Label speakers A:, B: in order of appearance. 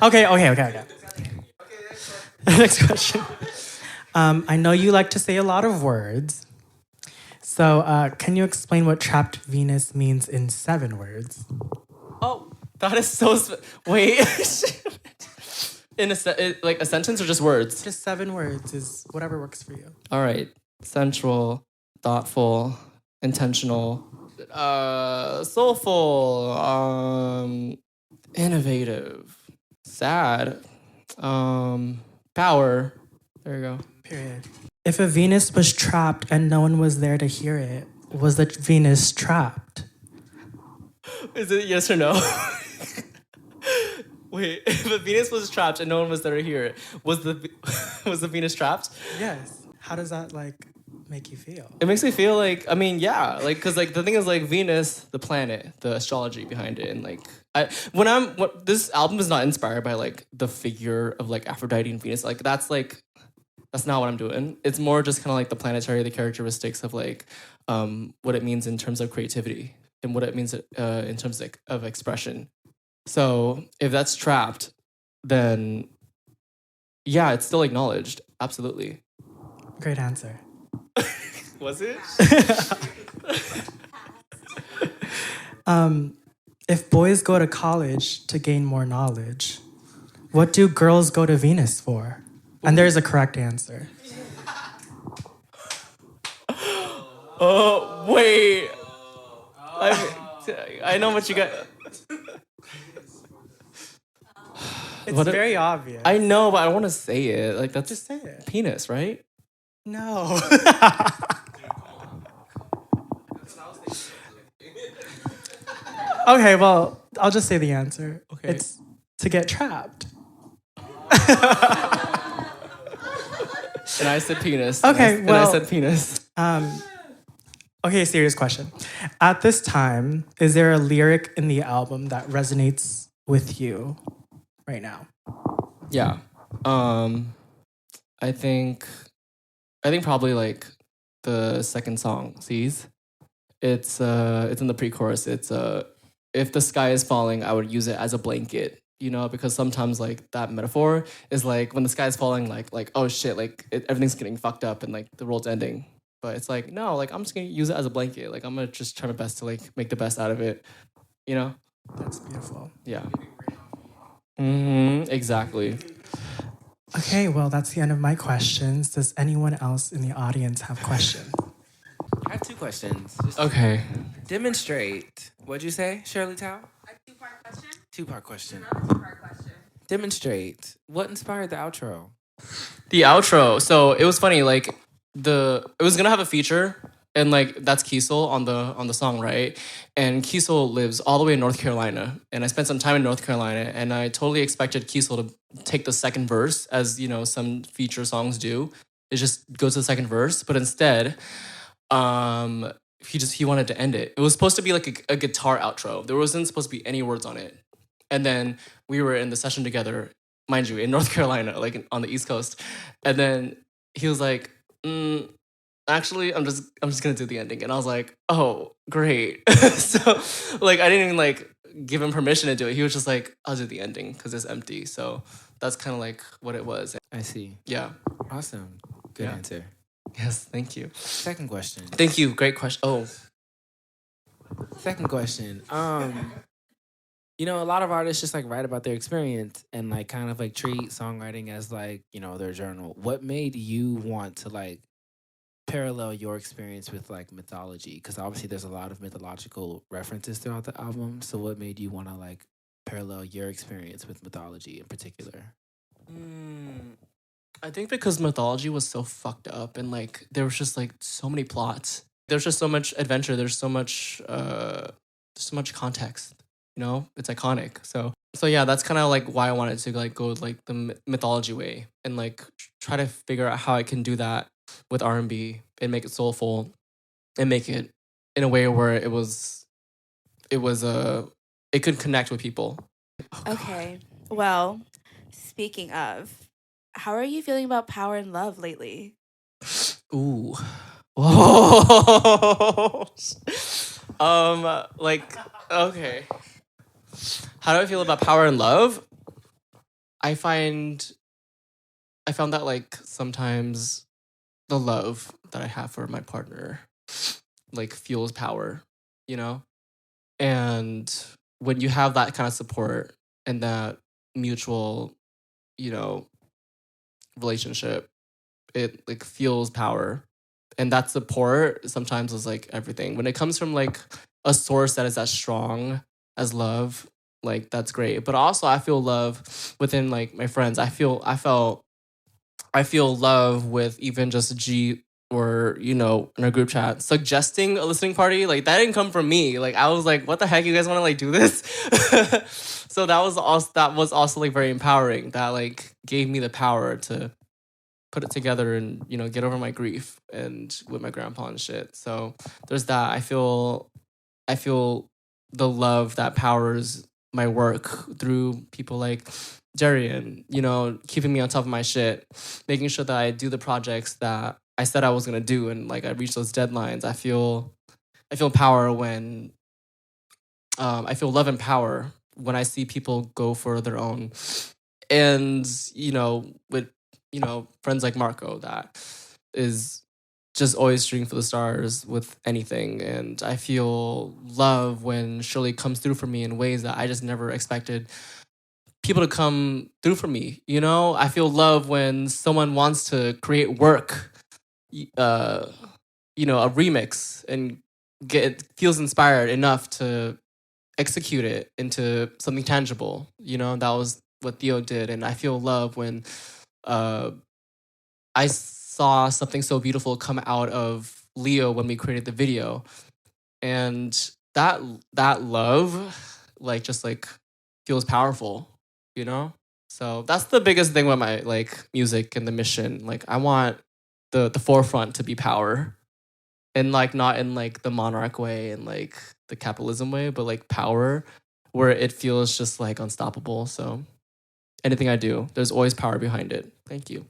A: Okay. Next question. I know you like to say a lot of words. So, can you explain what trapped Venus means in 7 words?
B: Oh, that is so... Wait. In like a sentence or just words?
A: Just 7 words is whatever works for you.
B: All right. Sensual, thoughtful, intentional, soulful, innovative, sad, power. There you go.
A: Period. If a Venus was trapped and no one was there to hear it, was the Venus trapped?
B: Is it yes or no? Wait, if a Venus was trapped and no one was there to hear it, was the Venus trapped?
A: Yes. How does that make you feel?
B: It makes me feel like, I mean, yeah, because the thing is Venus, the planet, the astrology behind it, and this album is not inspired by the figure of Aphrodite and Venus. That's not what I'm doing. It's more just kind of the planetary, the characteristics of what it means in terms of creativity and what it means in terms of expression. So if that's trapped, then yeah, it's still acknowledged. Absolutely.
A: Great answer.
B: Was it?
A: If boys go to college to gain more knowledge, what do girls go to Venus for? And there's a correct answer.
B: Oh, wait. I know what you got.
A: It's very obvious.
B: I know, but I don't want to say it. That's
A: just say it.
B: Penis, right?
A: No. Okay, well, I'll just say the answer.
B: Okay.
A: It's to get trapped.
B: And I said penis.
A: Okay,
B: and I said penis.
A: Okay, serious question. At this time, is there a lyric in the album that resonates with you right now?
B: Yeah. I think probably the second song, Seas. It's in the pre-chorus. It's if the sky is falling, I would use it as a blanket. Because sometimes that metaphor is when the sky is falling, oh shit, everything's getting fucked up and the world's ending. But it's no, I'm just gonna use it as a blanket. I'm gonna just try my best to make the best out of it.
A: That's beautiful.
B: Yeah. Mm-hmm. Exactly.
A: Okay, well, that's the end of my questions. Does anyone else in the audience have questions?
C: I have 2 questions.
B: Okay.
C: Demonstrate. What'd you say, Shirley Tao?
D: A 2-part question?
C: 2-part question.
D: Another 2-part question.
C: Demonstrate. What inspired the outro?
B: The outro. So it was funny. It was gonna have a feature, and that's Kiesel on the song, right? And Kiesel lives all the way in North Carolina, and I spent some time in North Carolina, and I totally expected Kiesel to take the second verse, as some feature songs do. It just goes to the second verse, but instead, he wanted to end it. It was supposed to be a guitar outro. There wasn't supposed to be any words on it. And then we were in the session together, mind you, in North Carolina, on the East Coast. And then he was like, actually, I'm just gonna do the ending. And I was like, oh, great. So I didn't even give him permission to do it. He was just like, I'll do the ending because it's empty. So that's kind of what it was.
C: I see.
B: Yeah.
C: Awesome. Good answer.
B: Yes, thank you.
C: Second question.
B: Thank you. Great question. Oh.
C: Second question. A lot of artists just write about their experience and kind of treat songwriting as their journal. What made you want to parallel your experience with mythology? Because obviously there's a lot of mythological references throughout the album. So what made you want to parallel your experience with mythology in particular?
B: I think because mythology was so fucked up and there was just so many plots. There's just so much adventure. There's so much context. It's iconic. So yeah, that's kind of why I wanted to go the mythology way and try to figure out how I can do that with R&B and make it soulful and make it in a way where it could connect with people.
D: Okay. Well, speaking of, how are you feeling about Power and Love lately?
B: Ooh. Whoa. Okay. How do I feel about power and love? I found that like sometimes the love that I have for my partner like fuels power, you know? And when you have that kind of support and that mutual, you know, relationship, it like fuels power. And that support sometimes is like everything. When it comes from like a source that is as strong as love, like that's great. But also I feel love within like my friends. I feel love with even just G or, you know, in a group chat suggesting a listening party. Like that didn't come from me. Like I was like, what the heck, you guys want to like do this? So that was also like very empowering. That like gave me the power to put it together and, you know, get over my grief and with my grandpa and shit. So there's that. I feel the love that powers my work through people like Jerry and, you know, keeping me on top of my shit, making sure that I do the projects that I said I was gonna do and like I reach those deadlines. I feel power when I feel love and power when I see people go for their own. And, you know, with, you know, friends like Marco that is just always shooting for the stars with anything. And I feel love when Shirley comes through for me in ways that I just never expected people to come through for me. You know, I feel love when someone wants to create work, you know, a remix and feels inspired enough to execute it into something tangible. You know, that was what Theo did. And I feel love when uh, I saw something so beautiful come out of Leo when we created the video. And that love, like, just like feels powerful, you know? So that's the biggest thing with my like music and the mission. Like I want the forefront to be power. And like not in like the monarch way and like the capitalism way, but like power where it feels just like unstoppable. So anything I do, there's always power behind it. Thank you.